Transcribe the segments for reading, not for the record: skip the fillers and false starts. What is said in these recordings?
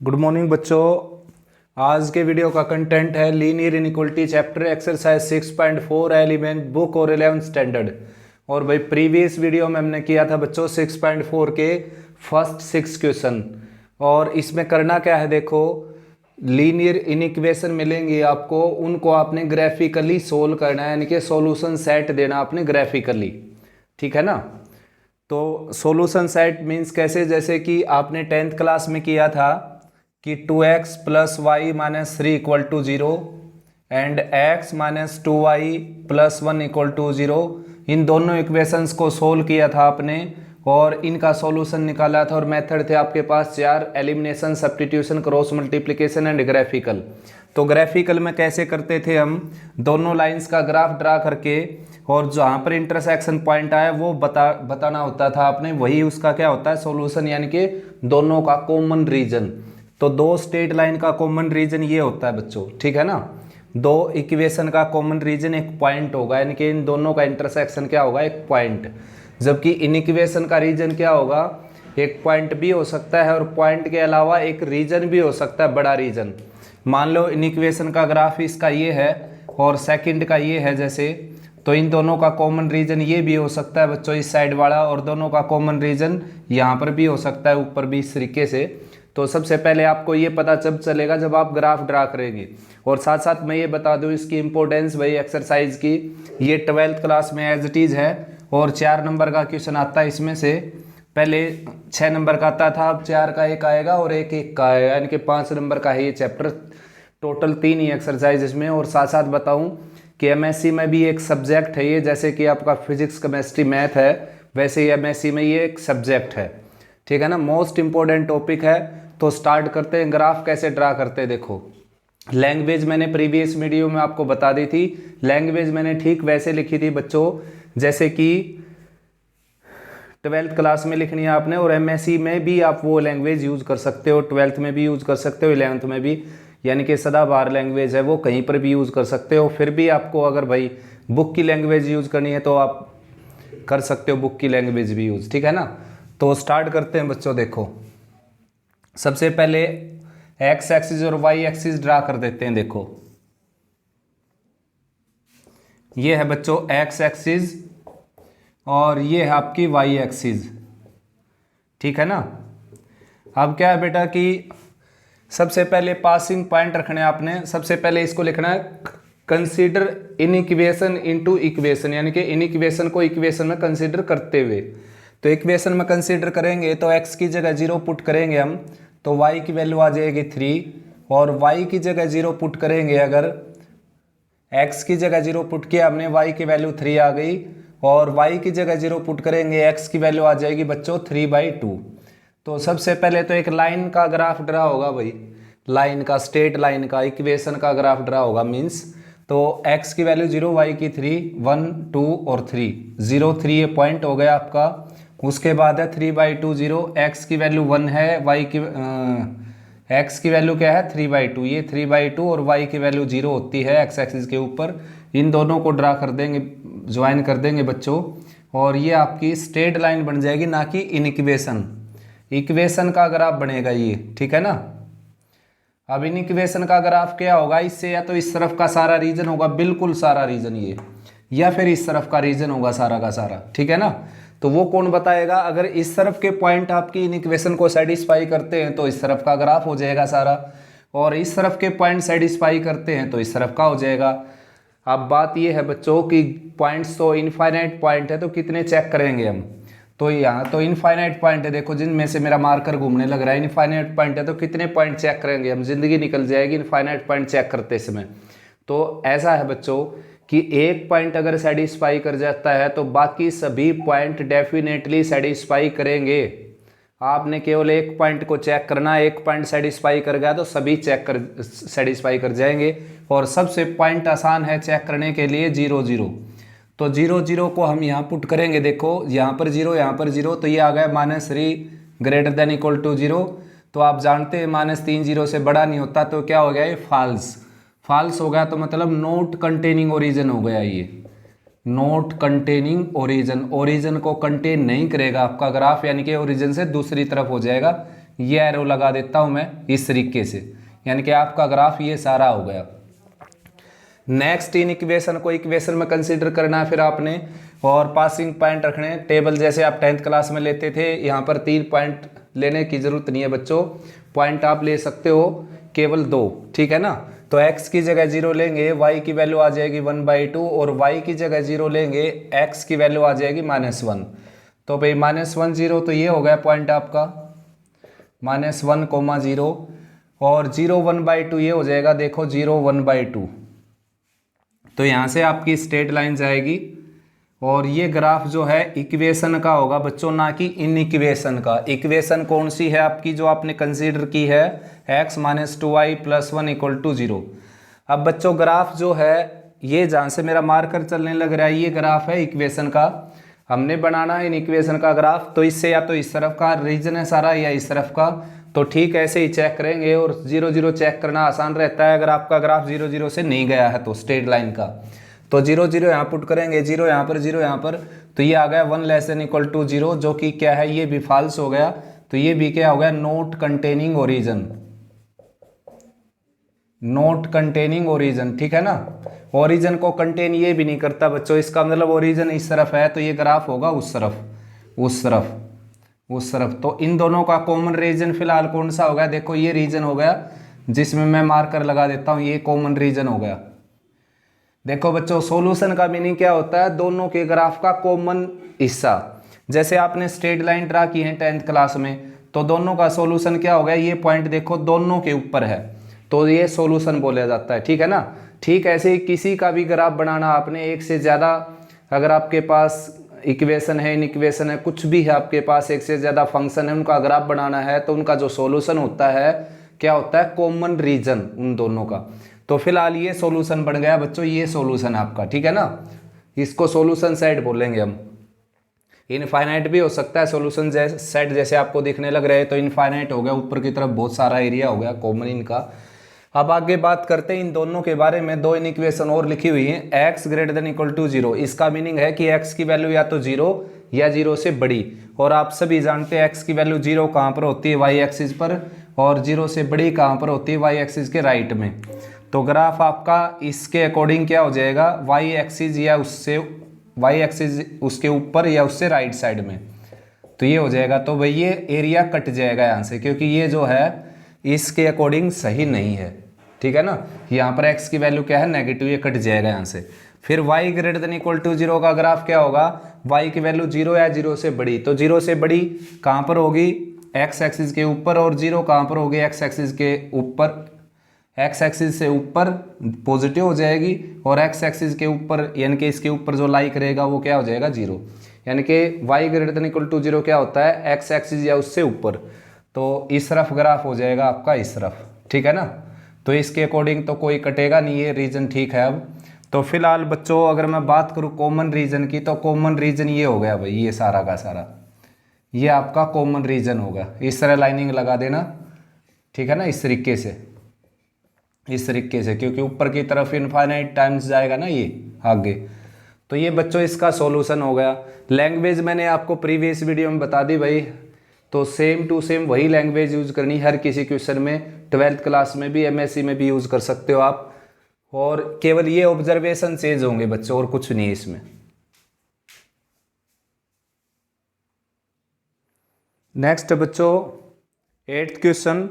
Good morning बच्चों। आज के वीडियो का कंटेंट है linear inequality chapter exercise 6.4 element book और 11th स्टैंडर्ड। और भाई प्रीवियस वीडियो में हमने किया था बच्चों 6.4 के फर्स्ट 6 क्वेश्चन। और इसमें करना क्या है, देखो लीनियर इनइक्वेशन मिलेंगे आपको, उनको आपने ग्राफिकली सोल्व करना है, यानी कि सॉल्यूशन सेट देना आपने ग्राफिकली। ठीक है ना। तो सॉल्यूशन सेट मीन्स कैसे, जैसे कि आपने 10th क्लास में किया था कि 2x plus y minus 3 equal to 0 and x minus 2y plus 1 equal to 0। इन दोनों इक्वेशंस को सोल्व किया था आपने और इनका सॉल्यूशन निकाला था। और मेथड थे आपके पास 4, elimination, substitution, cross multiplication and graphical. तो ग्राफिकल में कैसे करते थे हम, दोनों लाइंस का ग्राफ ड्रा करके और जहाँ पर इंटरसेक्शन पॉइंट आया वो बताना होता था आपने, वही उसका क्या होता है सॉल्यूशन, यानी कि दोनों का कॉमन रीजन। तो दो स्ट्रेट लाइन का कॉमन रीजन ये होता है बच्चों, ठीक है ना। दो इक्वेशन का कॉमन रीजन एक पॉइंट होगा, यानी कि इन दोनों का इंटरसेक्शन क्या होगा, एक पॉइंट। जबकि इन इक्वेशन का रीजन क्या होगा, एक पॉइंट भी हो सकता है और पॉइंट के अलावा एक रीजन भी हो सकता है, बड़ा रीजन। मान लो इन इक्वेशन का ग्राफ इसका ये है और सेकंड का ये है जैसे, तो इन दोनों का कॉमन रीजन ये भी हो सकता है बच्चों इस साइड वाला, और दोनों का कॉमन रीजन यहाँ पर भी हो सकता है, ऊपर भी इस तरीके से। तो सबसे पहले आपको ये पता जब चलेगा जब आप ग्राफ ड्रा करेंगे। और साथ साथ मैं ये बता दूं इसकी इंपॉर्टेंस भाई एक्सरसाइज की, ये 12th क्लास में एज इट इज़ है और 4 नंबर का क्वेश्चन आता है इसमें से। पहले 6 नंबर का आता था, अब 4 का एक आएगा और एक एक का आएगा, यानी कि 5 नंबर का है ये चैप्टर। टोटल 3 ही एक्सरसाइज इसमें। और साथ साथ बताऊं कि एमएससी में भी एक सब्जेक्ट है ये, जैसे कि आपका फिजिक्स, केमिस्ट्री, मैथ है, वैसे ही एमएससी में ये एक सब्जेक्ट है। ठीक है ना, मोस्ट इंपॉर्टेंट टॉपिक है। तो स्टार्ट करते हैं, ग्राफ कैसे ड्रा करते हैं। देखो लैंग्वेज मैंने प्रीवियस वीडियो में आपको बता दी थी, लैंग्वेज मैंने ठीक वैसे लिखी थी बच्चों जैसे कि 12th क्लास में लिखनी है आपने। और एमएससी में भी आप वो लैंग्वेज यूज कर सकते हो, 12th में भी यूज कर सकते हो, 11th में भी, यानी कि सदाबहार लैंग्वेज है वो, कहीं पर भी यूज कर सकते हो। फिर भी आपको अगर भाई बुक की लैंग्वेज यूज करनी है तो आप कर सकते हो बुक की लैंग्वेज भी यूज, ठीक है ना। तो स्टार्ट करते हैं बच्चों। देखो सबसे पहले एक्स एक्सिस और वाई एक्सिस ड्रा कर देते हैं। देखो ये है बच्चों एक्स एक्सिस और ये है आपकी वाई एक्सिस, ठीक है ना। अब क्या है बेटा कि सबसे पहले पासिंग पॉइंट रखने आपने, सबसे पहले इसको लिखना है consider in equation into equation, यानी कि इन इक्वेशन को इक्वेशन में कंसीडर करते हुए। तो इक्वेशन में कंसीडर करेंगे तो x की जगह 0 पुट करेंगे हम, तो y की वैल्यू आ जाएगी 3। और y की जगह 0 पुट करेंगे, अगर x की जगह 0 पुट किया हमने, y की वैल्यू 3 आ गई। और y की जगह 0 पुट करेंगे, x की वैल्यू आ जाएगी बच्चों 3/2। तो सबसे पहले तो एक लाइन का ग्राफ ड्रा होगा भाई, लाइन का, स्ट्रेट लाइन का, इक्वेशन का ग्राफ ड्रा होगा मीन्स। तो x की वैल्यू 0, y की 3, 1 2 और 3, 0 3 ये पॉइंट हो गया आपका। उसके बाद है 3/2 0, x की वैल्यू 1 है, y की x की वैल्यू क्या है 3/2, ये 3/2 और y की वैल्यू 0 होती है x एक्सिस के ऊपर। इन दोनों को ड्रा कर देंगे, ज्वाइन कर देंगे बच्चों, और ये आपकी स्ट्रेट लाइन बन जाएगी, ना कि इन इक्वेशन। इक्वेशन का ग्राफ बनेगा ये, ठीक है ना। अब इन इक्वेशन का ग्राफ क्या होगा, इससे या तो इस तरफ का सारा रीजन होगा, बिल्कुल सारा रीजन ये, या फिर इस तरफ का रीजन होगा सारा का सारा, ठीक है ना। तो वो कौन बताएगा, अगर इस तरफ के पॉइंट आपकी इन इक्वेशन को सेटिस्फाई करते हैं तो इस तरफ का ग्राफ हो जाएगा सारा, और इस तरफ के पॉइंट सेटिस्फाई करते हैं तो इस तरफ का हो जाएगा। अब बात ये है बच्चों कि पॉइंट्स तो इनफाइनाइट पॉइंट है, तो कितने चेक करेंगे हम। तो यहाँ तो इनफाइनाइट पॉइंट है, देखो जिनमें से मेरा मार्कर घूमने लग रहा है, इनफाइनाइट पॉइंट है, तो कितने पॉइंट चेक करेंगे हम, जिंदगी निकल जाएगी इनफाइनाइट पॉइंट चेक करते समय। तो ऐसा है बच्चों कि एक पॉइंट अगर सेटिस्फाई कर जाता है तो बाकी सभी पॉइंट डेफिनेटली सेटिस्फाई करेंगे। आपने केवल एक पॉइंट को चेक करना है, एक पॉइंट सेटिस्फाई कर गया तो सभी सेटिस्फाई कर जाएंगे। और सबसे पॉइंट आसान है चेक करने के लिए 0 0। तो 0 0 को हम यहाँ पुट करेंगे, देखो यहाँ पर 0, यहाँ पर 0, तो ये आ गया -3 ग्रेटर देन इक्वल टू 0। तो आप जानते हैं -3 0 से बड़ा नहीं होता, तो क्या हो गया ये फॉल्स। फॉल्स हो गया तो मतलब नॉट कंटेनिंग ओरिजिन हो गया ये, नॉट कंटेनिंग ओरिजिन, ओरिजिन को कंटेन नहीं करेगा आपका ग्राफ, यानी कि ओरिजिन से दूसरी तरफ हो जाएगा, ये एरो लगा देता हूँ मैं इस तरीके से, यानी कि आपका ग्राफ ये सारा हो गया। नेक्स्ट इन इक्वेशन को इक्वेशन में कंसीडर करना है फिर आपने, और पासिंग पॉइंट रखने हैं। टेबल जैसे आप 10th क्लास में लेते थे, यहाँ पर 3 पॉइंट लेने की जरूरत नहीं है बच्चों, पॉइंट आप ले सकते हो केवल 2, ठीक है ना। तो x की जगह 0 लेंगे, y की वैल्यू आ जाएगी 1/2, और y की जगह 0 लेंगे, x की वैल्यू आ जाएगी -1। तो भाई -1 0, तो ये हो गया पॉइंट आपका -1, 0, और 0 1/2 ये हो जाएगा, देखो 0 1/2। तो यहाँ से आपकी स्ट्रेट लाइन जाएगी, और ये ग्राफ जो है इक्वेशन का होगा बच्चों, ना कि इन इक्वेशन का। इक्वेशन कौन सी है आपकी जो आपने कंसीडर की है, x - 2y + 1 = 0। अब बच्चों ग्राफ जो है ये जहाँ से मेरा मार्कर चलने लग रहा है, ये ग्राफ है इक्वेशन का, हमने बनाना है इन इक्वेशन का ग्राफ। तो इससे या तो इस तरफ का रीजन है सारा या इस तरफ का, तो ठीक ऐसे ही चेक करेंगे। और 0 0 चेक करना आसान रहता है अगर आपका ग्राफ 0 0 से नहीं गया है तो, स्ट्रेट लाइन का। तो 0 0 यहाँ पुट करेंगे, 0 यहाँ पर, 0 यहाँ पर, तो ये आ गया 1 <= 0, जो कि क्या है, ये भी फॉल्स हो गया। तो ये भी क्या हो गया, not containing origin, not containing origin, ठीक है ना। ओरिजिन को कंटेन ये भी नहीं करता बच्चों, इसका मतलब ओरिजिन इस तरफ है तो ये ग्राफ होगा उस तरफ, उस तरफ, उस तरफ। तो इन दोनों का कॉमन रीजन फिलहाल कौन सा हो गया, देखो ये रीजन हो गया जिसमें मैं मार्कर लगा देता हूँ, ये कॉमन रीजन हो गया। देखो बच्चों सॉल्यूशन का मीनिंग क्या होता है, दोनों के ग्राफ का कॉमन हिस्सा। जैसे आपने स्ट्रेट लाइन ड्रा की है 10th क्लास में, तो दोनों का सॉल्यूशन क्या हो गया, ये पॉइंट देखो दोनों के ऊपर है, तो ये सॉल्यूशन बोला जाता है, ठीक है ना। ठीक ऐसे ही किसी का भी ग्राफ बनाना आपने, एक से ज़्यादा अगर आपके पास इक्वेशन है, इन इक्वेशन है, कुछ भी है आपके पास, एक से ज़्यादा फंक्शन है, उनका ग्राफ बनाना है, तो उनका जो सॉल्यूशन होता है क्या होता है, कॉमन रीजन उन दोनों का। तो फिलहाल ये सॉल्यूशन बन गया बच्चों, ये सॉल्यूशन आपका, ठीक है ना। इसको सॉल्यूशन सेट बोलेंगे हम। इनफाइनाइट भी हो सकता है सॉल्यूशन सेट, जैसे आपको दिखने लग रहे हैं, तो इनफाइनाइट हो गया, ऊपर की तरफ बहुत सारा एरिया हो गया कॉमन इनका। अब आगे बात करते हैं इन दोनों के बारे में। दो इन इक्वेशन और लिखी हुई हैं, x > 0, इसका मीनिंग है कि x की वैल्यू या तो 0 या 0 से बड़ी। और आप सभी जानते हैं x की वैल्यू 0 कहाँ पर होती है, y एक्सिस पर, और 0 से बड़ी कहाँ पर होती है, y एक्सिस के राइट में। तो ग्राफ आपका इसके अकॉर्डिंग क्या हो जाएगा, y एक्सिस या उससे, y एक्सिस उसके ऊपर या उससे राइट साइड में, तो ये हो जाएगा। तो भाई ये एरिया कट जाएगा यहाँ से, क्योंकि ये जो है इसके अकॉर्डिंग सही नहीं है, ठीक है ना। यहाँ पर x की वैल्यू क्या है, नेगेटिव, ये कट जाएगा यहाँ से। फिर y > 0 का ग्राफ क्या होगा, y की वैल्यू 0 या 0 से बड़ी, तो 0 से बड़ी कहाँ पर होगी, x एक्सिस के ऊपर, और 0 कहाँ पर होगी, x एक्सिस के ऊपर, x एक्सिस से ऊपर पॉजिटिव हो जाएगी, और x एक्सिस के ऊपर यानी कि इसके ऊपर जो लाई करेगा वो क्या हो जाएगा, 0। यानी कि y > 0 क्या होता है, x एक्सिस या उससे ऊपर, तो इस तरफ ग्राफ हो जाएगा आपका इस तरफ, ठीक है ना। तो इसके अकॉर्डिंग तो कोई कटेगा नहीं, ये रीजन ठीक है। अब तो फिलहाल बच्चों अगर मैं बात करूँ कॉमन रीजन की, तो कॉमन रीजन ये हो गया भाई, ये सारा का सारा ये आपका कॉमन रीजन होगा। इस तरह लाइनिंग लगा देना, ठीक है ना, इस तरीके से, इस तरीके से, क्योंकि ऊपर की तरफ इनफाइनाइट टाइम्स जाएगा ना ये आगे। तो ये बच्चों इसका सॉल्यूशन हो गया। लैंग्वेज मैंने आपको प्रीवियस वीडियो में बता दी भाई, तो सेम टू सेम वही लैंग्वेज यूज़ करनी हर किसी क्वेश्चन में, 12th क्लास में भी, MSc में भी यूज़ कर सकते हो आप। और केवल ये ऑब्जर्वेशन चेंज होंगे बच्चों, और कुछ नहीं है इसमें। नेक्स्ट बच्चों 8th क्वेश्चन।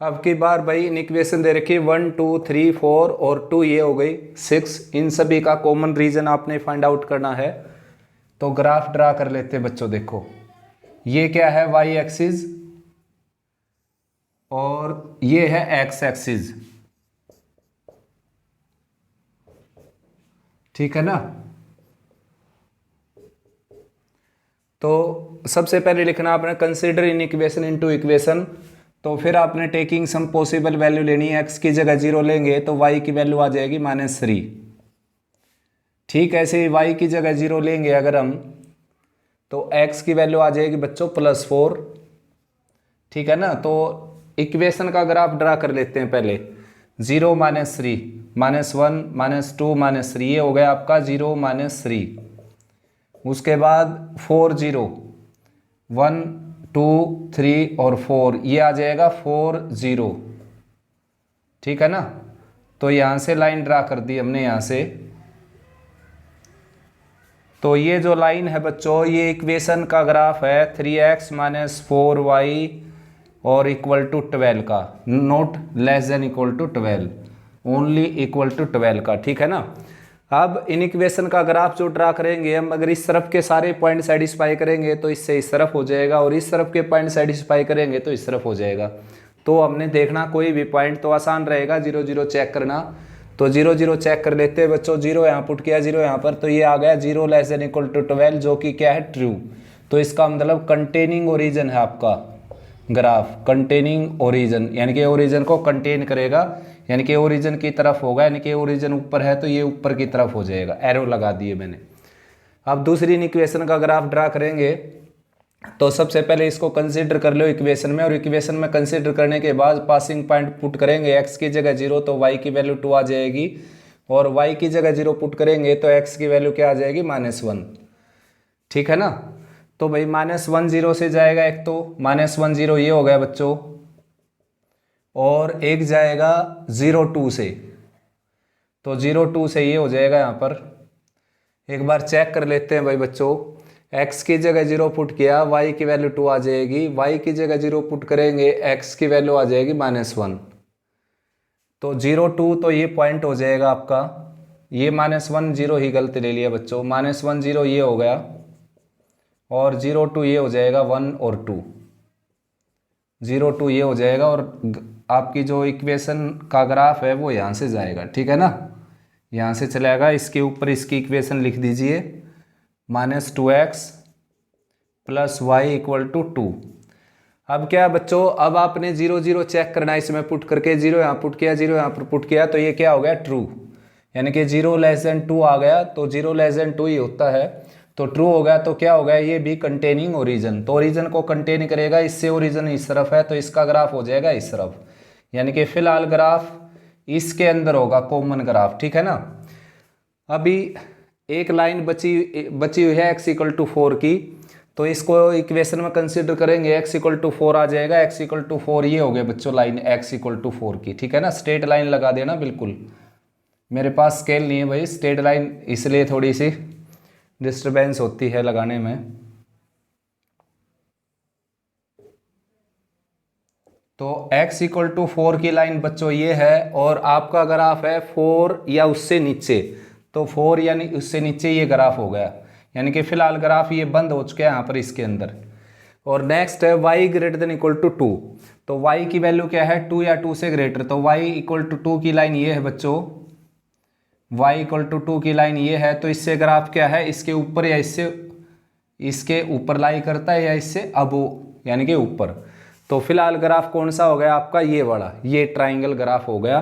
अब की बार भाई इन इक्वेशन दे रखी 1 2 3 4 और 2 ये हो गई 6, इन सभी का कॉमन रीजन आपने फाइंड आउट करना है। तो ग्राफ ड्रा कर लेते हैं बच्चों। देखो ये क्या है, y एक्सिस, और ये है x एक्सिस, ठीक है ना। तो सबसे पहले लिखना आपने consider in equation into equation. तो फिर आपने टेकिंग सम पॉसिबल वैल्यू लेनी है, x की जगह 0 लेंगे तो y की वैल्यू आ जाएगी -3। ठीक ऐसे ही y की जगह 0 लेंगे अगर हम, तो x की वैल्यू आ जाएगी बच्चों +4, ठीक है ना। तो इक्वेशन का ग्राफ ड्रा कर लेते हैं पहले। 0 - 3 -1 -2 -3, ये हो गया आपका 0 - 3। उसके बाद 4 0 1 2 3 और 4, ये आ जाएगा 4 0। ठीक है ना, तो यहाँ से लाइन ड्रा कर दी हमने यहाँ से। तो ये जो लाइन है बच्चों, ये इक्वेशन का ग्राफ है 3x - 4y और इक्वल टू 12 का, not less than equal to 12, only equal to 12 का। ठीक है ना। अब इन इक्वेशन का ग्राफ जो ड्रा करेंगे हम, अगर इस तरफ के सारे पॉइंट सेटिस्फाई करेंगे तो इससे इस तरफ हो जाएगा, और इस तरफ के पॉइंट सेटिस्फाई करेंगे तो इस तरफ हो जाएगा। तो हमने देखना कोई भी पॉइंट तो आसान रहेगा, 0 0 चेक करना। तो 0 0 चेक कर लेते हैं बच्चों। 0 यहाँ पुट किया, 0 यहाँ पर, तो ये आ गया 0 लेस देन इक्वल टू 12, जो कि क्या है, ट्रू। तो इसका मतलब कंटेनिंग ओरिजिन है आपका ग्राफ, कंटेनिंग ओरिजिन, यानी कि ओरिजिन को कंटेन करेगा, यानी कि ओरिजिन की तरफ होगा, यानी कि ओरिजिन ऊपर है तो ये ऊपर की तरफ हो जाएगा। एरो लगा दिए मैंने। अब दूसरी इक्वेशन का ग्राफ ड्रा करेंगे, तो सबसे पहले इसको कंसीडर कर लो इक्वेशन में, और इक्वेशन में कंसीडर करने के बाद पासिंग पॉइंट पुट करेंगे। x की जगह 0 तो y की वैल्यू 2 आ जाएगी, और y की जगह 0 पुट करेंगे तो x की वैल्यू क्या आ जाएगी, -1। ठीक है ना। तो भाई -1 0 से जाएगा एक, तो -1 0 ये हो गया बच्चों, और एक जाएगा 0 2 से, तो 0 2 से ये हो जाएगा यहाँ पर। एक बार चेक कर लेते हैं भाई बच्चों। x की जगह 0 पुट किया, y की वैल्यू 2 आ जाएगी, y की जगह 0 पुट करेंगे, x की वैल्यू आ जाएगी -1। तो 0 2 तो ये पॉइंट हो जाएगा आपका, ये -1 0 ही गलत ले लिया बच्चों, -1 0 ये हो गया, और 0 2 ये हो जाएगा 1 और 2, 0 2 ये हो जाएगा, और आपकी जो इक्वेशन का ग्राफ है वो यहाँ से जाएगा। ठीक है ना, यहाँ से चलेगा, इसके ऊपर इसकी इक्वेशन लिख दीजिए, -2x + y = 2। अब क्या है बच्चों, अब आपने 0 0 चेक करना है इसमें पुट करके। 0 यहाँ पुट किया, 0 यहाँ पर पुट किया, तो ये क्या हो गया, ट्रू, यानी कि 0 लेस देन 2 आ गया, तो 0 लेस देन 2 ही होता है, तो ट्रू हो गया। तो क्या हो गया, ये भी कंटेनिंग ओरिजिन, तो ओरिजिन को कंटेन करेगा, इससे ओरिजिन इस तरफ है तो इसका ग्राफ हो जाएगा इस तरफ, यानी कि फिलहाल ग्राफ इसके अंदर होगा, कॉमन ग्राफ। ठीक है ना। अभी एक लाइन बची हुई है x = 4 की, तो इसको इक्वेशन में कंसीडर करेंगे, x = 4 आ जाएगा, x = 4 ये हो गया बच्चों लाइन x = 4 की। ठीक है ना, स्ट्रेट लाइन लगा देना बिल्कुल। मेरे पास स्केल नहीं है भाई, स्ट्रेट लाइन, इसलिए थोड़ी सी डिस्टरबेंस होती है लगाने में। तो x = 4 की लाइन बच्चों ये है, और आपका ग्राफ है 4 या उससे नीचे, तो 4 यानी उससे नीचे ये ग्राफ हो गया, यानी कि फिलहाल ग्राफ ये बंद हो चुका है यहाँ पर इसके अंदर। और नेक्स्ट है y > 2, तो y की वैल्यू क्या है, 2 या 2 से ग्रेटर, तो y = 2 की लाइन ये है बच्चों, y = 2 की लाइन ये है, तो इससे ग्राफ क्या है, इसके ऊपर या इसके ऊपर लाई करता है, या इससे अबो यानी कि ऊपर। तो फिलहाल ग्राफ कौन सा हो गया आपका, ये वाला, ये ट्राइंगल ग्राफ हो गया।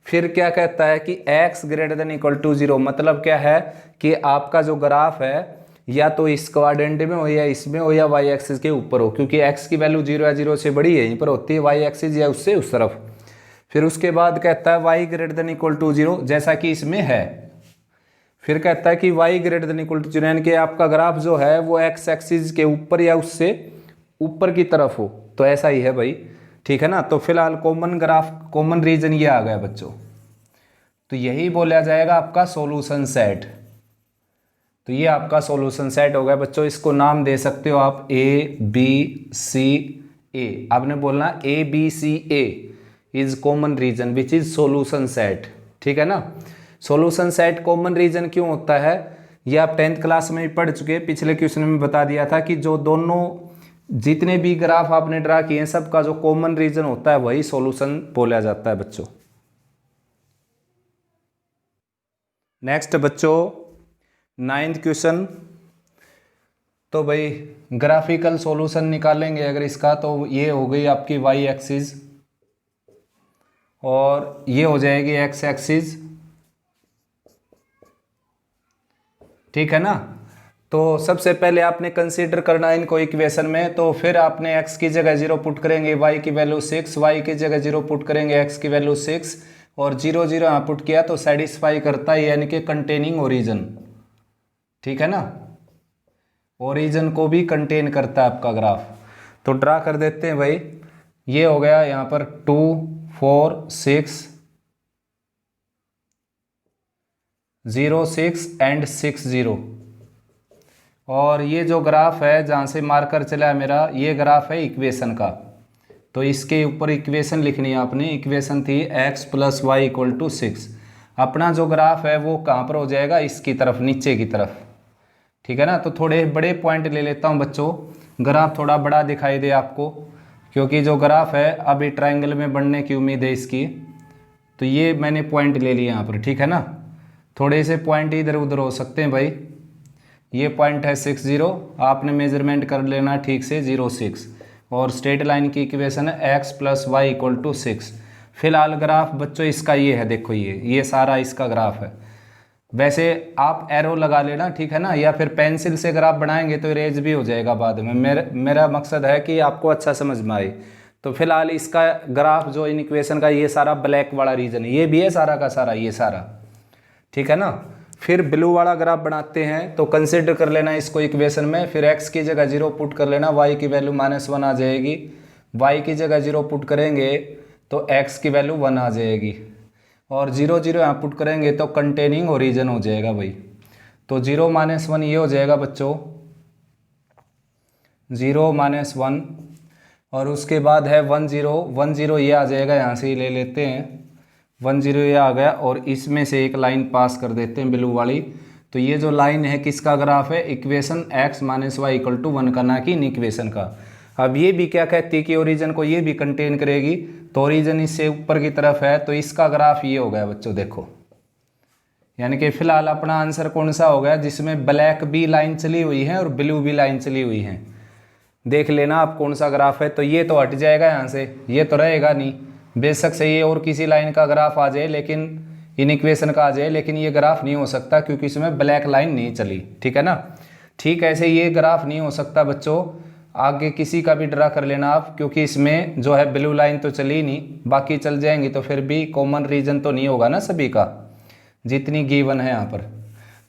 फिर क्या कहता है कि x > 0, मतलब क्या है कि आपका जो ग्राफ है या तो इस क्वाड्रेंट में हो, या इसमें हो, या y एक्सिस के ऊपर हो, क्योंकि x की वैल्यू 0 या 0 से बड़ी है, यहीं पर होती है, y एक्सिस या उससे उस तरफ। फिर उसके बाद कहता है y > 0, जैसा कि इसमें है। फिर कहता है कि y > 0, यानी कि आपका ग्राफ जो है वो x एक्सिस के ऊपर या उससे ऊपर की तरफ हो, तो ऐसा ही है भाई। ठीक है ना। तो फिलहाल कॉमन ग्राफ, कॉमन रीजन ये आ गया बच्चों, तो यही बोला जाएगा आपका सॉल्यूशन सेट। तो ये आपका सॉल्यूशन सेट हो गया बच्चों, इसको नाम दे सकते हो आप ABCA, आपने बोलना ABCA is common region which is solution set. ठीक है ना। सॉल्यूशन सेट कॉमन रीजन क्यों होता है, ये आप 10th क्लास में भी पढ़ चुके हैं, पिछले क्वेश्चन में बता दिया था कि जो दोनों जितने भी ग्राफ आपने ड्रा किए हैं सबका जो कॉमन रीजन होता है वही सॉल्यूशन बोला जाता है बच्चों। नेक्स्ट बच्चों 9th क्वेश्चन, तो भाई ग्राफिकल सॉल्यूशन निकालेंगे अगर इसका, तो ये हो गई आपकी y एक्सिस, और ये हो जाएगी x एक्सिस। ठीक है ना। तो सबसे पहले आपने कंसीडर करना है इनको इक्वेशन में, तो फिर आपने x की जगह 0 पुट करेंगे, y की वैल्यू 6, y की जगह 0 पुट करेंगे, x की वैल्यू 6, और 0 0 यहाँ पुट किया तो सेटिस्फाई करता है, यानी कि कंटेनिंग ओरिजिन। ठीक है ना, ओरिजिन को भी कंटेन करता है आपका ग्राफ। तो ड्रा कर देते हैं भाई। ये हो गया यहाँ पर 2 4 6 0 6 एंड 6 0। और ये जो ग्राफ है जहाँ से मार्कर चला है मेरा, ये ग्राफ है इक्वेशन का। तो इसके ऊपर इक्वेशन लिखनी है आपने। इक्वेशन थी x + y = 6। अपना जो ग्राफ है वो कहाँ पर हो जाएगा, इसकी तरफ, नीचे की तरफ। ठीक है ना। तो थोड़े बड़े पॉइंट ले लेता हूँ बच्चों, ग्राफ थोड़ा बड़ा दिखाई दे आपको, क्योंकि जो ग्राफ है अभी ट्रायंगल में बनने की उम्मीद है इसकी। तो ये मैंने पॉइंट ले लिए यहाँ पर। ठीक है ना। थोड़े से पॉइंट इधर उधर हो सकते हैं भाई। ये पॉइंट है 6 0, आपने मेजरमेंट कर लेना ठीक से 0 6। और स्ट्रेट लाइन की इक्वेशन है x + y = 6। फिलहाल ग्राफ बच्चों इसका ये है, देखो ये सारा इसका ग्राफ है। वैसे आप एरो लगा लेना, ठीक है ना, या फिर पेंसिल से ग्राफ बनाएंगे तो इरेज भी हो जाएगा बाद में। मेरा मकसद है कि आपको अच्छा समझ में आए। तो फिलहाल इसका ग्राफ जो इन इक्वेशन का, ये सारा ब्लैक वाला रीजन है, ये भी है सारा का सारा, ये सारा। ठीक है ना। फिर ब्लू वाला ग्राफ बनाते हैं, तो कंसिडर कर लेना इसको इक्वेशन में। फिर x की जगह 0 पुट कर लेना, y की वैल्यू -1 आ जाएगी। y की जगह 0 पुट करेंगे तो x की वैल्यू 1 आ जाएगी। और 0 0 यहाँ पुट करेंगे तो कंटेनिंग ओरिजिन हो जाएगा भाई। तो 0 - 1 ये हो जाएगा बच्चों, 0 - 1। और उसके बाद है 1 0 1 0, ये आ जाएगा, यहाँ से ही ले लेते हैं। 1 0 ये आ गया, और इसमें से एक लाइन पास कर देते हैं ब्लू वाली। तो ये जो लाइन है किसका ग्राफ है, इक्वेशन x - y = 1 का, ना कि इन इक्वेशन का। अब ये भी क्या कहती है कि ओरिजिन को ये भी कंटेन करेगी। तो ओरिजिन इससे ऊपर की तरफ है, तो इसका ग्राफ ये हो गया बच्चों, देखो। यानी कि फिलहाल अपना आंसर कौन सा हो गया, जिसमें ब्लैक भी लाइन चली हुई है और ब्लू भी लाइन चली हुई है। देख लेना आप कौन सा ग्राफ है। तो ये तो हट जाएगा यहाँ से, ये तो रहेगा नहीं। बेशक से ये और किसी लाइन का ग्राफ आ जाए, लेकिन इन इक्वेशन का आ जाए, लेकिन ये ग्राफ नहीं हो सकता क्योंकि इसमें ब्लैक लाइन नहीं चली। ठीक है ना। ठीक ऐसे ये ग्राफ नहीं हो सकता बच्चों। आगे किसी का भी ड्रा कर लेना आप, क्योंकि इसमें जो है ब्लू लाइन तो चली नहीं, बाकी चल जाएंगी तो फिर भी कॉमन रीजन तो नहीं होगा ना सभी का, जितनी गिवन है यहाँ पर।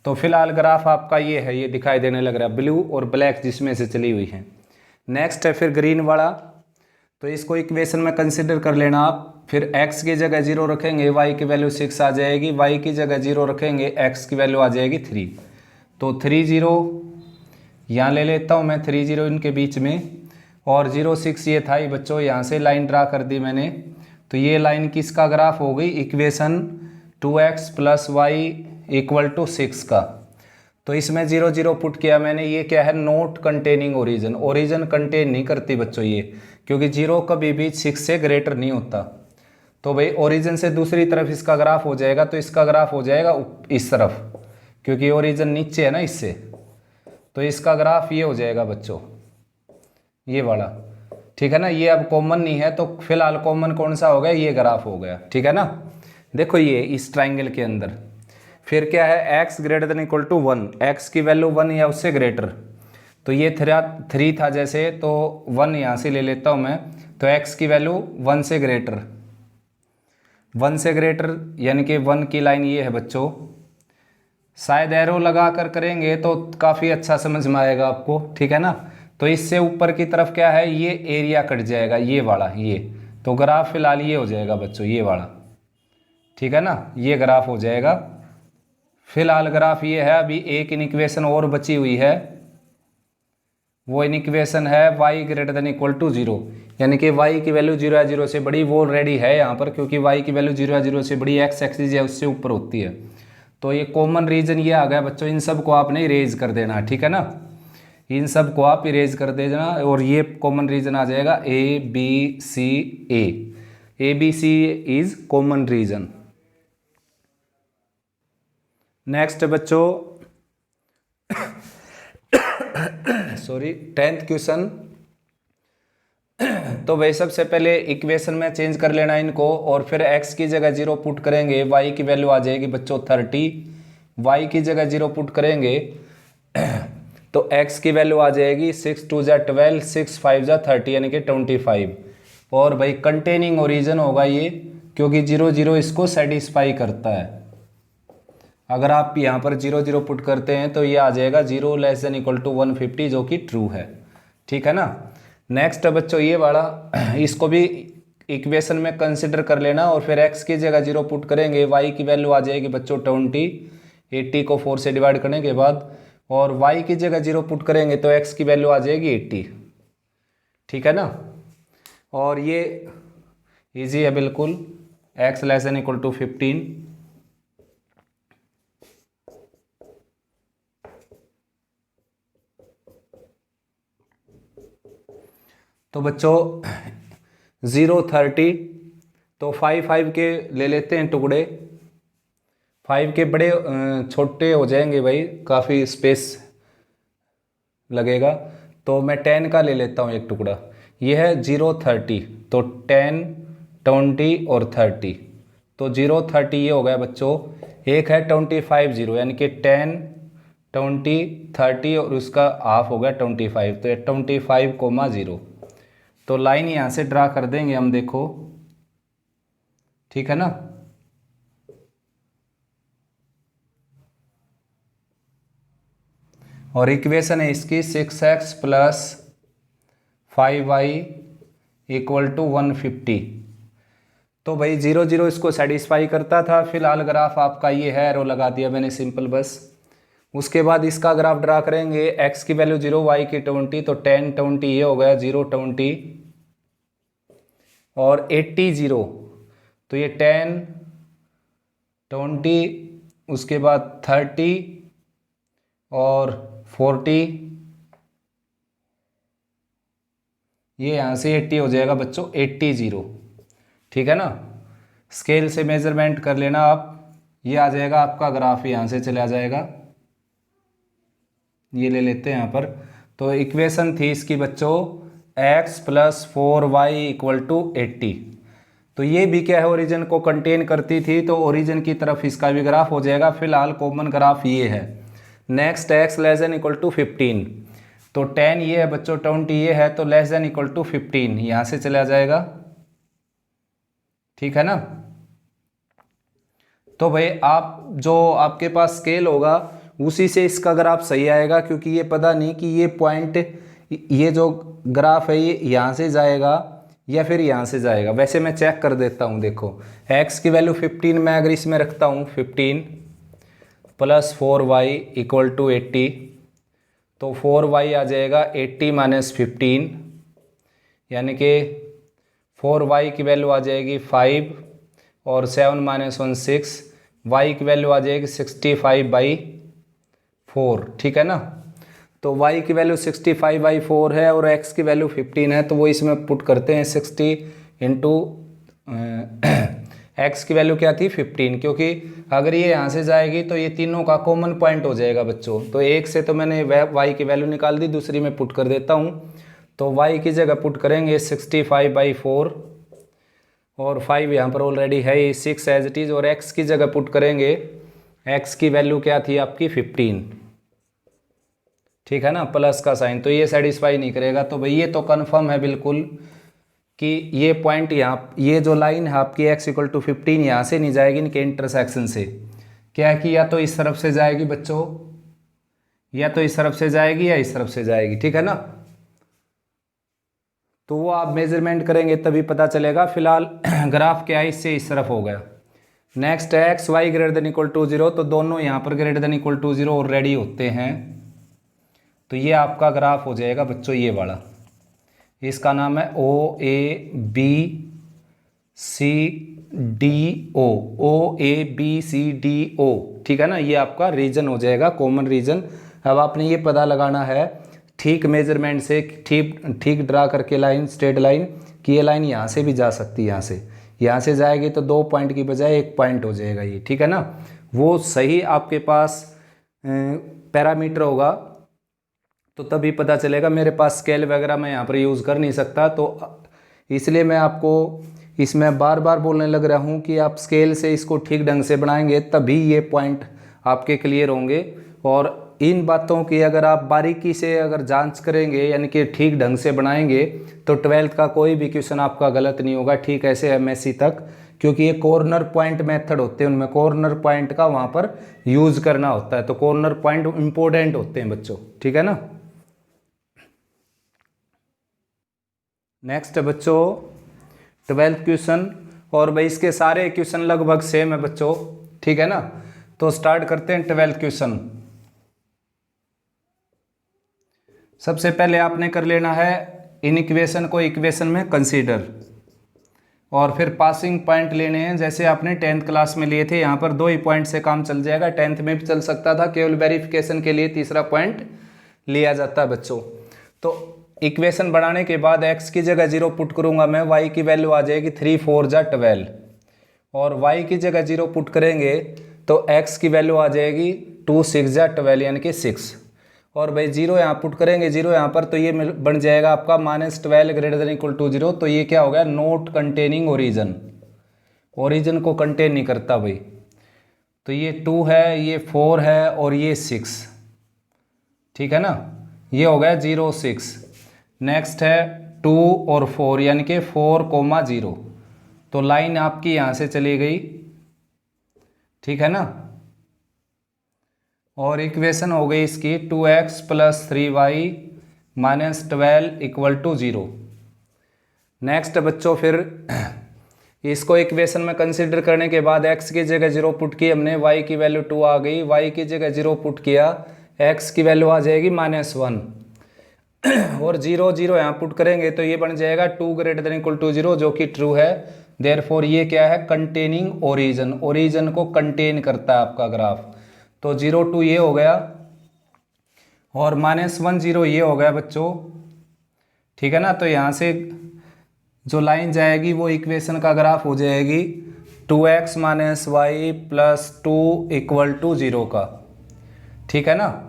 तो फिलहाल ग्राफ आपका ये है, ये दिखाई देने लग रहा है, ब्लू और ब्लैक जिसमें से चली हुई है। नेक्स्ट है फिर ग्रीन वाला। तो इसको इक्वेशन में कंसिडर कर लेना आप। फिर x की जगह 0 रखेंगे, y की वैल्यू 6 आ जाएगी। y की जगह 0 रखेंगे, x की वैल्यू आ जाएगी 3। तो 3 0 यहाँ ले लेता हूँ मैं, 3 0 इनके बीच में। और 0 6 ये था ही बच्चों, यहाँ से लाइन ड्रा कर दी मैंने। तो ये लाइन किसका ग्राफ हो गई, इक्वेशन 2x + y = 6 का। तो इसमें 0 0 पुट किया मैंने। ये क्या है, not containing origin. Origin contain नहीं करती बच्चों ये, क्योंकि 0 कभी भी 6 से ग्रेटर नहीं होता। तो भाई ओरिजिन से दूसरी तरफ इसका ग्राफ हो जाएगा, तो इसका ग्राफ हो जाएगा इस तरफ, क्योंकि ओरिजिन नीचे है ना इससे। तो इसका ग्राफ ये हो जाएगा बच्चों, ये वाला। ठीक है ना। ये अब कॉमन नहीं है, तो फिलहाल कॉमन कौन सा हो गया, ये ग्राफ हो गया। ठीक है ना। देखो ये इस ट्राइंगल के अंदर फिर क्या है, x > 1, x की वैल्यू 1 या उससे ग्रेटर। तो ये 3 था जैसे, तो 1 यहाँ से ले लेता हूँ मैं। तो x की वैल्यू 1 से ग्रेटर, 1 से ग्रेटर यानी कि 1 की लाइन ये है बच्चों। शायद एरो लगा कर करेंगे तो काफ़ी अच्छा समझ में आएगा आपको। ठीक है ना। तो इससे ऊपर की तरफ क्या है, ये एरिया कट जाएगा, ये वाला, ये। तो ग्राफ फिलहाल ये हो जाएगा बच्चों, ये वाला। ठीक है ना। ये ग्राफ हो जाएगा। फिलहाल ग्राफ ये है। अभी एक इक्वेशन और बची हुई है, वो इक्वेशन है y > 0, यानी कि y की वैल्यू 0 या 0 से बड़ी। वो ऑलरेडी है यहाँ पर, क्योंकि y की वैल्यू 0 या 0 से बड़ी x एक्सिस है उससे ऊपर होती है। तो ये कॉमन रीजन ये आ गया बच्चों। इन सब को आपने इरेज कर देना। ठीक है ना। इन सब को आप इरेज कर देना, और ये कॉमन रीजन आ जाएगा ABC is common region. Next बच्चों सॉरी, 10th क्वेश्चन। तो भाई सबसे पहले इक्वेशन में चेंज कर लेना इनको, और फिर x की जगह 0 पुट करेंगे, y की वैल्यू आ जाएगी बच्चों 30। y की जगह 0 पुट करेंगे तो x की वैल्यू आ जाएगी 6 2 = 12, 6 5 = 30, यानी कि 25। और भाई कंटेनिंग ओरिजिन होगा ये, क्योंकि 0 0 इसको सेटिस्फाई करता है। अगर आप यहाँ पर 0 0 पुट करते हैं तो ये आ जाएगा 0 < 150, जो कि ट्रू है। ठीक है ना। नेक्स्ट है बच्चों ये वाला, इसको भी इक्वेशन में कंसिडर कर लेना और फिर x की जगह 0 पुट करेंगे, y की वैल्यू आ जाएगी बच्चों 20, 80 को 4 से डिवाइड करने के बाद, और y की जगह 0 पुट करेंगे तो x की वैल्यू आ जाएगी 80। ठीक है ना। और ये इजी है बिल्कुल, x < 15। तो बच्चों 0 30, तो 5 के ले लेते हैं टुकड़े, 5 के बड़े छोटे हो जाएंगे भाई, काफ़ी स्पेस लगेगा, तो मैं 10 का ले लेता हूँ एक टुकड़ा। ये है 0 30, तो 10 20 और 30, तो 0 30 ये हो गया बच्चों। एक है 25 0, यानी कि 10 20 30 और उसका हाफ हो गया 25, तो ये 25, 0। तो लाइन यहाँ से ड्रा कर देंगे हम, देखो ठीक है ना। और इक्वेशन है इसकी 6x + 5y = 150। तो भाई 0 0 इसको सेटिस्फाई करता था। फिलहाल ग्राफ आपका ये है, एरो लगा दिया मैंने सिंपल बस। उसके बाद इसका ग्राफ ड्रा करेंगे, x की वैल्यू 0, y की 20, तो 10 20 ये हो गया 0 20 और 80 0, तो ये 10 20, उसके बाद 30 और 40, ये यहाँ से 80 हो जाएगा बच्चों, 80 0। ठीक है ना। स्केल से मेजरमेंट कर लेना आप, ये आ जाएगा आपका ग्राफ, यहाँ से चला जाएगा, ये ले लेते हैं यहाँ पर। तो इक्वेशन थी इसकी बच्चों x + 4y = 80। तो ये भी क्या है, ओरिजिन को कंटेन करती थी, तो ओरिजिन की तरफ इसका भी ग्राफ हो जाएगा। फिलहाल कॉमन ग्राफ ये है। नेक्स्ट x < 15, तो 10 ये है बच्चों, 20 ये है, तो < 15 यहाँ से चला जाएगा। ठीक है ना। तो भाई आप जो आपके पास स्केल होगा उसी से इसका ग्राफ सही आएगा, क्योंकि ये पता नहीं कि ये पॉइंट, ये जो ग्राफ है ये यहाँ से जाएगा या फिर यहाँ से जाएगा। वैसे मैं चेक कर देता हूँ, देखो x की वैल्यू 15 मैं अगर इसमें रखता हूँ 15 + 4y = 80, तो 4y आ जाएगा 80 - 15, यानी कि 4y की वैल्यू आ जाएगी 5 और 7 - 1 6, y की वैल्यू आ जाएगी 65/4। ठीक है ना। तो y की वैल्यू 65/4 है और x की वैल्यू 15 है, तो वो इसमें पुट करते हैं 60 इंटू x की वैल्यू क्या थी 15, क्योंकि अगर ये यहाँ से जाएगी तो ये तीनों का कॉमन पॉइंट हो जाएगा बच्चों। तो एक से तो मैंने y की वैल्यू निकाल दी, दूसरी में पुट कर देता हूँ। तो y की जगह पुट करेंगे 65/4 और 5 यहाँ पर ऑलरेडी है, 6 एज इट इज़, और x की जगह पुट करेंगे, x की वैल्यू क्या थी आपकी 15। ठीक है ना, प्लस का साइन, तो ये सेटिस्फाई नहीं करेगा। तो भाई ये तो कंफर्म है बिल्कुल कि ये पॉइंट यहाँ, ये जो लाइन है आपकी x = 15 यहाँ से नहीं जाएगी, इनके इंटरसेक्शन से। क्या है कि या तो इस तरफ से जाएगी बच्चों, या तो इस तरफ से जाएगी या इस तरफ से जाएगी। ठीक है ना। तो वो आप मेजरमेंट करेंगे तभी पता चलेगा। फिलहाल ग्राफ क्या है, इससे इस तरफ हो गया। नेक्स्ट है x y > 0, तो दोनों यहाँ पर > 0 ऑलरेडी होते हैं, तो ये आपका ग्राफ हो जाएगा बच्चों ये वाला। इसका नाम है OABCDO। ठीक है ना। ये आपका रीजन हो जाएगा, कॉमन रीजन। अब आपने ये पता लगाना है ठीक मेजरमेंट से, ठीक ड्रा करके लाइन, स्ट्रेट लाइन, कि ये लाइन यहाँ से भी जा सकती है, यहाँ से जाएगी तो 2 पॉइंट की बजाय 1 पॉइंट हो जाएगा ये। ठीक है ना। वो सही आपके पास पैरामीटर होगा तो तभी पता चलेगा। मेरे पास स्केल वगैरह मैं यहाँ पर यूज़ कर नहीं सकता, तो इसलिए मैं आपको इसमें बार बार बोलने लग रहा हूँ कि आप स्केल से इसको ठीक ढंग से बनाएंगे तभी ये पॉइंट आपके क्लियर होंगे। और इन बातों की अगर आप बारीकी से अगर जांच करेंगे, यानी कि ठीक ढंग से बनाएंगे, तो 12th का कोई भी क्वेश्चन आपका गलत नहीं होगा। ठीक ऐसे MSc तक, क्योंकि ये कॉर्नर पॉइंट मेथड होते हैं, उनमें कॉर्नर पॉइंट का वहाँ पर यूज़ करना होता है, तो कॉर्नर पॉइंट इंपॉर्टेंट होते हैं बच्चों। ठीक है ना। नेक्स्ट है बच्चों 12th क्वेश्चन, और भाई इसके सारे क्वेश्चन लगभग सेम है बच्चों, ठीक है ना। तो स्टार्ट करते हैं 12th क्वेश्चन। सबसे पहले आपने कर लेना है इन इक्वेशन को इक्वेशन में कंसीडर, और फिर पासिंग पॉइंट लेने हैं जैसे आपने 10th क्लास में लिए थे। यहाँ पर 2 ही पॉइंट से काम चल जाएगा, 10th में भी चल सकता था, केवल वेरिफिकेशन के लिए तीसरा पॉइंट लिया जाता है बच्चों। तो इक्वेशन बनाने के बाद x की जगह 0 पुट करूंगा मैं, y की वैल्यू आ जाएगी 3 4 जा 12, और y की जगह 0 पुट करेंगे तो x की वैल्यू आ जाएगी 2 6 जा 12 यानी कि 6, और भाई 0 यहाँ पुट करेंगे 0 यहाँ पर, तो ये बन जाएगा आपका -12 ग्रेटर देन इक्वल टू 0। तो ये क्या हो गया, नॉट कंटेनिंग ओरिजन, ओरिजन को कंटेन नहीं करता भाई। तो ये 2 है, ये 4 है, और ये 6, ठीक है ना। ये हो गया 0 6। नेक्स्ट है 2 और 4 यानी कि 4,0। तो लाइन आपकी यहाँ से चली गई, ठीक है ना। और इक्वेशन हो गई इसकी 2x + 3y - 12 = 0। नेक्स्ट बच्चों फिर इसको इक्वेशन में कंसीडर करने के बाद x की जगह 0 पुट की हमने, y की वैल्यू 2 आ गई, y की जगह 0 पुट किया, x की वैल्यू आ जाएगी -1, और 0 0 यहाँ पुट करेंगे तो ये बन जाएगा 2 ग्रेटर देन इक्वल टू 0, जो कि ट्रू है। देयरफॉर ये क्या है, कंटेनिंग ओरिजन, ओरिजन को कंटेन करता है आपका ग्राफ। तो 0 2 ये हो गया, और -1 0 ये हो गया बच्चों, ठीक है ना। तो यहाँ से जो लाइन जाएगी वो इक्वेशन का ग्राफ हो जाएगी 2x - y + 2 = 0 का, ठीक है ना।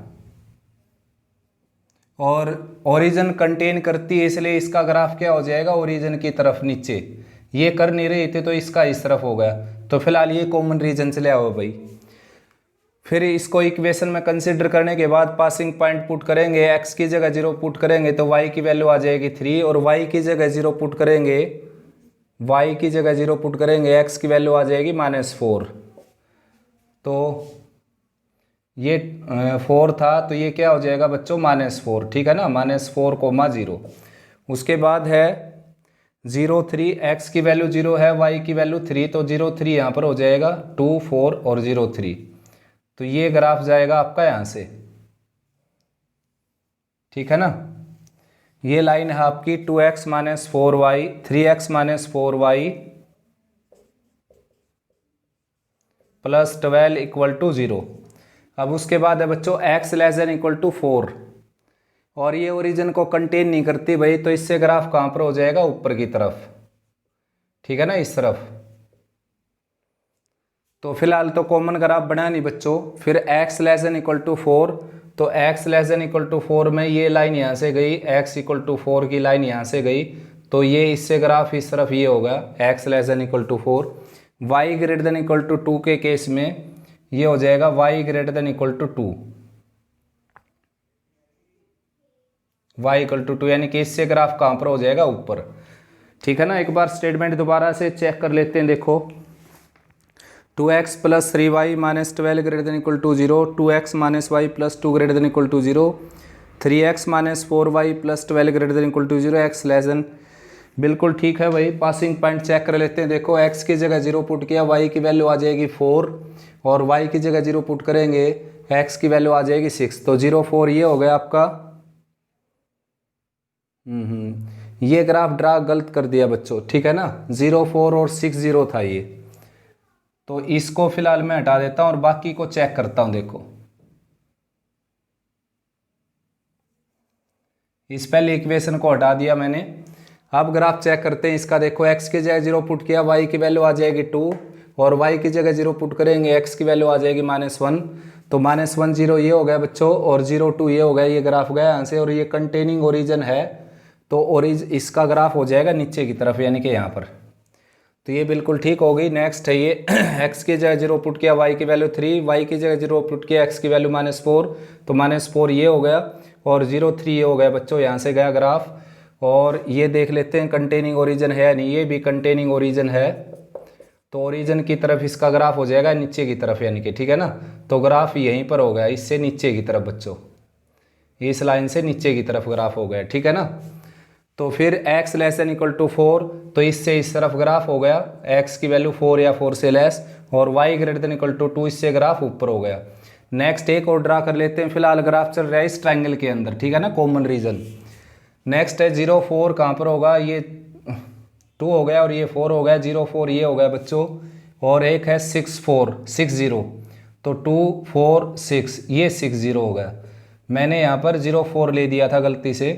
और ओरिजिन कंटेन करती है इसलिए इसका ग्राफ क्या हो जाएगा, ओरिजिन की तरफ नीचे। ये कर नहीं रहे थे तो इसका इस तरफ हो गया। तो फिलहाल ये कॉमन रीजन चले आओ भाई। फिर इसको इक्वेशन में कंसीडर करने के बाद पासिंग पॉइंट पुट करेंगे, x की जगह 0 पुट करेंगे तो y की वैल्यू आ जाएगी 3, और y की जगह 0 पुट करेंगे, y की जगह 0 पुट करेंगे, x की वैल्यू आ जाएगी -4। तो ये 4 था तो ये क्या हो जाएगा बच्चों, -4, ठीक है ना, -4,0। उसके बाद है 0 3, x की वैल्यू 0 है, y की वैल्यू 3, तो 0 3 यहाँ पर हो जाएगा 2 4 और 0 3। तो ये ग्राफ जाएगा आपका यहाँ से, ठीक है ना। ये लाइन है आपकी 2x - 4y 3x - 4y + 12 = 0। अब उसके बाद है बच्चों x <= 4, और ये ओरिजिन को कंटेन नहीं करती भाई, तो इससे ग्राफ कहाँ पर हो जाएगा, ऊपर की तरफ, ठीक है ना, इस तरफ। तो फिलहाल तो कॉमन ग्राफ बना नहीं बच्चों। फिर x <= 4, तो x <= 4 में ये लाइन यहाँ से गई, x = 4 की लाइन यहाँ से गई, तो ये इससे ग्राफ इस तरफ ये होगा x <= 4। y > 2 के केस में ये हो जाएगा y > 2, y = 2 यानी कि इससे ग्राफ कहाँ पर हो जाएगा, ऊपर, ठीक है ना। एक बार स्टेटमेंट दोबारा से चेक कर लेते हैं, देखो 2x + 3y - 12 > 0, 2x - y + 2 > 0, 3x - 4y + 12 > 0, x बिल्कुल ठीक है भाई। पासिंग पॉइंट चेक कर लेते हैं, देखो x की जगह 0 पुट किया, y की वैल्यू आ जाएगी 4, और y की जगह 0 पुट करेंगे, x की वैल्यू आ जाएगी 6। तो 0 4 ये हो गया आपका। ये ग्राफ ड्रा गलत कर दिया बच्चों, ठीक है ना, 0 4 और 6 0 था ये। तो इसको फिलहाल मैं हटा देता हूं और बाकी को चेक करता हूं। देखो इस पहले इक्वेशन को हटा दिया मैंने, अब ग्राफ चेक करते हैं इसका। देखो x की जगह 0 पुट किया, y की वैल्यू आ जाएगी 2, और y की जगह 0 पुट करेंगे, x की वैल्यू आ जाएगी -1। तो -1 0 ये हो गया बच्चों, और 0 2 ये हो गया। ये ग्राफ गया यहाँ से, और ये कंटेनिंग ओरिजिन है, तो इसका ग्राफ हो जाएगा नीचे की तरफ, यानी कि यहाँ पर। तो ये बिल्कुल ठीक हो गई। नेक्स्ट है ये x की जगह 0 पुट किया, y की वैल्यू 3, y की जगह 0 पुट किया, x की वैल्यू -4, तो -4 ये हो गया, और 0 3 ये हो गया बच्चों, यहाँ से गया ग्राफ। और ये देख लेते हैं कंटेनिंग ओरिजिन है नहीं, ये भी कंटेनिंग ओरिजिन है, तो ओरिजिन की तरफ इसका ग्राफ हो जाएगा नीचे की तरफ, यानी कि, ठीक है ना। तो ग्राफ यहीं पर हो गया, इससे नीचे की तरफ बच्चों, इस लाइन से नीचे की तरफ ग्राफ हो गया, ठीक है ना। तो फिर x less than equal to 4, तो इससे इस तरफ ग्राफ हो गया, x की वैल्यू 4 या 4 से लेस, और y greater than equal to 2, इससे ग्राफ ऊपर हो गया। नेक्स्ट एक और ड्रा कर लेते हैं, फिलहाल ग्राफ चल रहा है इस ट्रायंगल के अंदर, ठीक है ना, कॉमन रीजन। नेक्स्ट है 0 4, कहाँ पर होगा, ये 2 हो गया और ये 4 हो गया, 0 4 ये हो गया बच्चों, और एक है 6 4 6 0, तो 2 4 6 ये 6 0 हो गया। मैंने यहाँ पर 0 4 ले दिया था गलती से,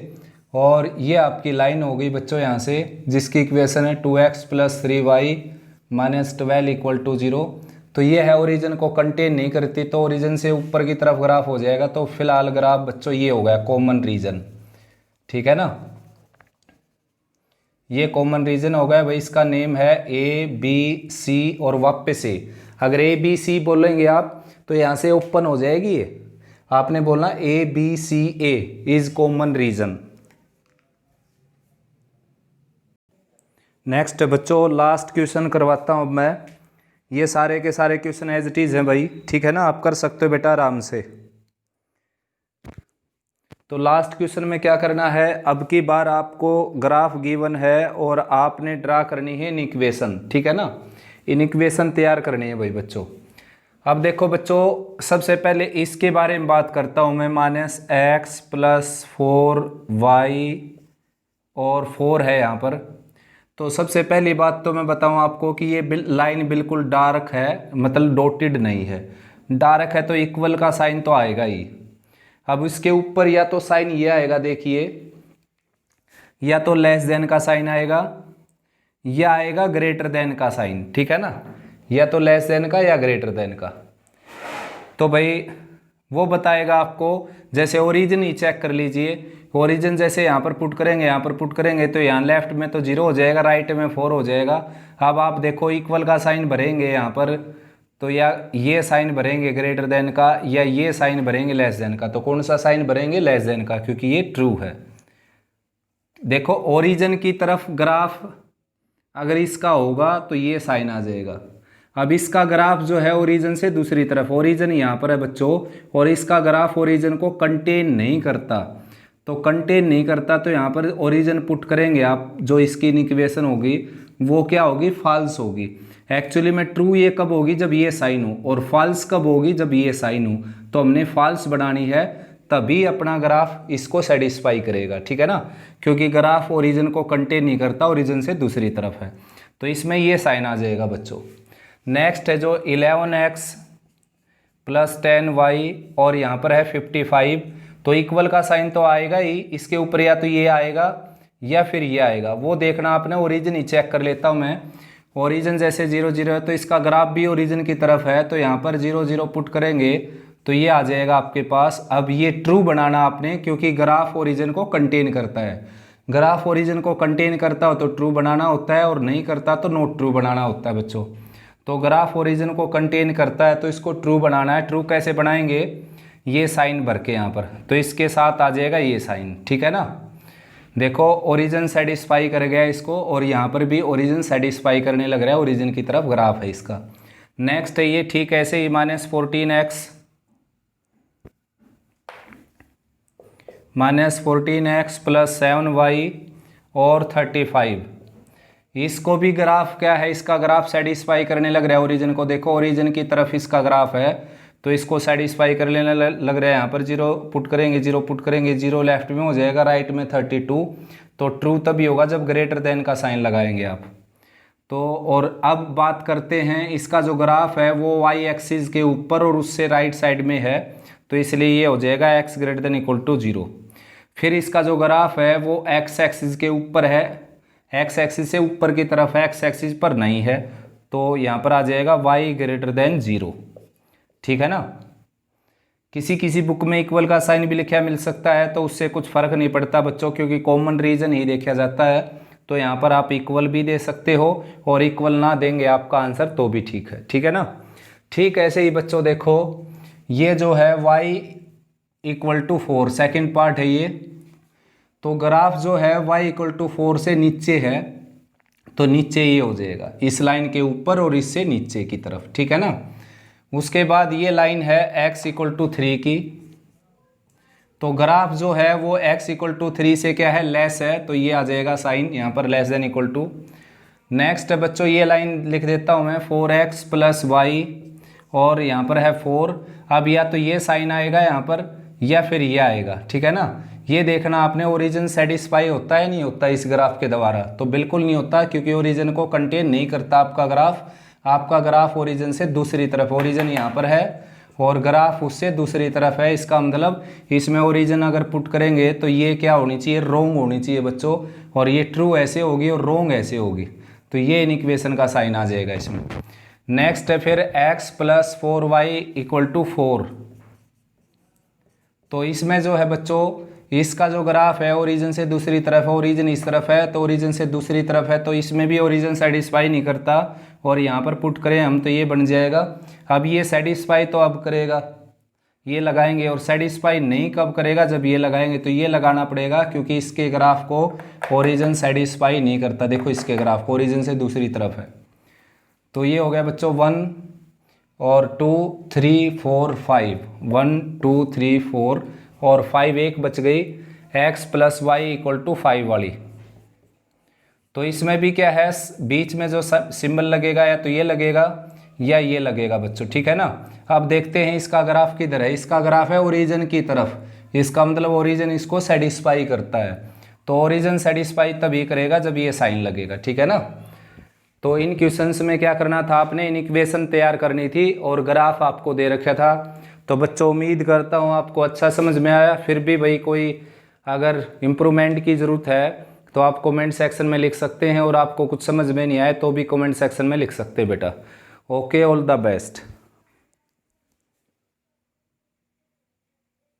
और ये आपकी लाइन हो गई बच्चों यहाँ से, जिसकी इक्वेशन है 2x + 3y - 12 = 0। तो ये है ओरिजिन को कंटेन नहीं करती, तो ओरिजिन से ऊपर की तरफ ग्राफ हो जाएगा। तो फिलहाल ग्राफ बच्चों ये हो गया कॉमन रीजन, ठीक है ना, ये कॉमन रीजन हो गया भाई। इसका नेम है ABC, और वापस से अगर ABC बोलेंगे आप तो यहाँ से ओपन हो जाएगी ये, आपने बोलना ABCA is common region. Next बच्चों लास्ट क्वेश्चन करवाता हूँ मैं, ये सारे के सारे क्वेश्चन एज इट इज़ हैं भाई, ठीक है ना, आप कर सकते हो बेटा आराम से। तो लास्ट क्वेश्चन में क्या करना है, अब की बार आपको ग्राफ गिवन है और आपने ड्रा करनी है इन इक्वेशन, ठीक है ना, इन इक्वेशन तैयार करनी है भाई बच्चों। अब देखो बच्चों, सबसे पहले इसके बारे में बात करता हूँ मैं, -x + 4y और 4 है यहाँ पर। तो सबसे पहली बात तो मैं बताऊँ आपको कि ये लाइन बिल्कुल डार्क है, मतलब डॉटेड नहीं है। डार्क है तो इक्वल का साइन तो आएगा ही। अब इसके ऊपर या तो साइन ये आएगा, देखिए, या तो लेस देन का साइन आएगा, या आएगा ग्रेटर देन का साइन, ठीक है ना, या तो लेस देन का या ग्रेटर देन का। तो भाई वो बताएगा आपको, जैसे ओरिजिन ही चेक कर लीजिए, ओरिजिन जैसे यहाँ पर पुट करेंगे, यहाँ पर पुट करेंगे, तो यहाँ लेफ्ट में तो 0 हो जाएगा, राइट में 4 हो जाएगा। अब आप देखो इक्वल का साइन भरेंगे यहाँ पर, तो या ये साइन भरेंगे ग्रेटर देन का, या ये साइन भरेंगे लेस देन का। तो कौन सा साइन भरेंगे, लेस देन का, क्योंकि ये ट्रू है। देखो ओरिजिन की तरफ ग्राफ अगर इसका होगा तो ये साइन आ जाएगा। अब इसका ग्राफ जो है ओरिजिन से दूसरी तरफ, ओरिजिन यहाँ पर है बच्चों, और इसका ग्राफ ओरिजिन को कंटेन नहीं करता, तो कंटेन नहीं करता तो यहाँ पर ओरिजिन पुट करेंगे आप, जो इसकी इक्वेशन होगी वो क्या होगी, फॉल्स होगी। एक्चुअली में ट्रू ये कब होगी, जब ये साइन हो, और फॉल्स कब होगी, जब ये साइन हो। तो हमने फॉल्स बनानी है, तभी अपना ग्राफ इसको सेटिस्फाई करेगा, ठीक है ना, क्योंकि ग्राफ ओरिजिन को कंटेन नहीं करता, ओरिजिन से दूसरी तरफ है, तो इसमें ये साइन आ जाएगा बच्चों। नेक्स्ट है जो 11x + 10y और यहाँ पर है 55, तो इक्वल का साइन तो आएगा ही, इसके ऊपर या तो ये आएगा या फिर ये आएगा, वो देखना आपने। ओरिजिन ही चेक कर लेता हूँ मैं, ओरिजिन जैसे 0 0 है तो इसका ग्राफ भी ओरिजिन की तरफ है, तो यहाँ पर 0 0 पुट करेंगे तो ये आ जाएगा आपके पास। अब ये ट्रू बनाना आपने, क्योंकि ग्राफ ओरिजिन को कंटेन करता है। ग्राफ ओरिजिन को कंटेन करता हो तो ट्रू बनाना होता है, और नहीं करता तो नॉट ट्रू बनाना होता है बच्चों। तो ग्राफ ओरिजिन को कंटेन करता है तो इसको ट्रू बनाना है। ट्रू कैसे बनाएंगे, ये साइन भर के यहाँ पर, तो इसके साथ आ जाएगा ये साइन, ठीक है ना। देखो ओरिजिन सेटिस्फाई कर गया इसको, और यहाँ पर भी ओरिजिन सेटिस्फाई करने लग रहा है, ओरिजिन की तरफ ग्राफ है इसका। नेक्स्ट है ये, ठीक ऐसे ही -14x + 7y और 35, इसको भी ग्राफ क्या है, इसका ग्राफ सेटिस्फाई करने लग रहा है ओरिजिन को। देखो ओरिजिन की तरफ इसका ग्राफ है, तो इसको सेटिस्फाई करने लग रहा है। यहाँ पर 0 पुट करेंगे, 0 पुट करेंगे, 0 लेफ्ट में हो जाएगा, राइट में 32। तो ट्रू तभी होगा जब ग्रेटर देन का साइन लगाएंगे आप। तो और अब बात करते हैं, इसका जो ग्राफ है वो वाई एक्सिस के ऊपर और उससे राइट साइड में है, तो इसलिए ये हो जाएगा x > 0। फिर इसका जो ग्राफ है वो x एक्सिस के ऊपर है, x एक्सिस से ऊपर की तरफ है, x एक्सिस पर नहीं है, तो यहाँ पर आ जाएगा y > 0, ठीक है ना। किसी किसी बुक में इक्वल का साइन भी लिखा मिल सकता है, तो उससे कुछ फर्क नहीं पड़ता बच्चों, क्योंकि कॉमन रीजन ही देखा जाता है। तो यहाँ पर आप इक्वल भी दे सकते हो, और इक्वल ना देंगे आपका आंसर तो भी ठीक है, ठीक है ना। ठीक ऐसे ही बच्चों देखो, ये जो है y = 4 सेकेंड पार्ट है ये, तो ग्राफ जो है y = 4 से नीचे है, तो नीचे ये हो जाएगा, इस लाइन के ऊपर और इससे नीचे की तरफ, ठीक है ना। उसके बाद ये लाइन है x = 3 की, तो ग्राफ जो है वो x इक्वल टू 3 से क्या है, लेस है, तो ये आ जाएगा साइन यहाँ पर less than equal to. Next है बच्चों, ये लाइन लिख देता हूँ मैं 4x प्लस वाई, और यहाँ पर है 4। अब या तो ये साइन आएगा यहाँ पर या फिर ये आएगा, ठीक है ना। ये देखना आपने, ओरिजिन सेटिस्फाई होता है नहीं होता इस ग्राफ के द्वारा, तो बिल्कुल नहीं होता, क्योंकि ओरिजिन को कंटेन नहीं करता आपका ग्राफ। आपका ग्राफ ओरिजिन से दूसरी तरफ, ओरिजिन यहाँ पर है और ग्राफ उससे दूसरी तरफ है, इसका मतलब इसमें ओरिजिन अगर पुट करेंगे तो ये क्या होनी चाहिए, रोंग होनी चाहिए बच्चों, और ये ट्रू ऐसे होगी और रोंग ऐसे होगी, तो ये इन इक्वेशन का साइन आ जाएगा इसमें। नेक्स्ट है फिर x plus 4y equal to 4। तो इसमें जो है बच्चों, इसका जो ग्राफ है ओरिजिन से दूसरी तरफ है, ओरिजिन इस तरफ है तो ओरिजिन से दूसरी तरफ है, तो इसमें भी ओरिजिन सेटिस्फाई नहीं करता, और यहाँ पर पुट करें हम तो ये बन जाएगा। अब ये सेटिस्फाई तो अब करेगा, ये लगाएंगे, और सेटिस्फाई नहीं कब करेगा, जब ये लगाएंगे, तो ये लगाना पड़ेगा, क्योंकि इसके ग्राफ को ओरिजिन सेटिस्फाई नहीं करता। देखो इसके ग्राफ को ओरिजिन से दूसरी तरफ है, तो ये हो गया बच्चों 1 और 2 3 4 5, 1 2 3 4 और 5 एक बच गई, x plus y equal to 5 वाली। तो इसमें भी क्या है, बीच में जो सिंबल लगेगा या तो ये लगेगा या ये लगेगा बच्चों, ठीक है ना। अब देखते हैं इसका ग्राफ किधर है, इसका ग्राफ है ओरिजिन की तरफ, इसका मतलब ओरिजिन इसको सेटिस्फाई करता है, तो ओरिजिन सेटिस्फाई तभी करेगा जब ये साइन लगेगा, ठीक है ना। तो इन क्वेश्चंस में क्या करना था आपने, इन इक्वेशन तैयार करनी थी और ग्राफ आपको दे रखा था। तो बच्चों उम्मीद करता हूँ आपको अच्छा समझ में आया। फिर भी भाई कोई अगर इम्प्रूवमेंट की ज़रूरत है तो आप कमेंट सेक्शन में लिख सकते हैं, और आपको कुछ समझ में नहीं आए तो भी कमेंट सेक्शन में लिख सकते हैं बेटा। Okay, all the best.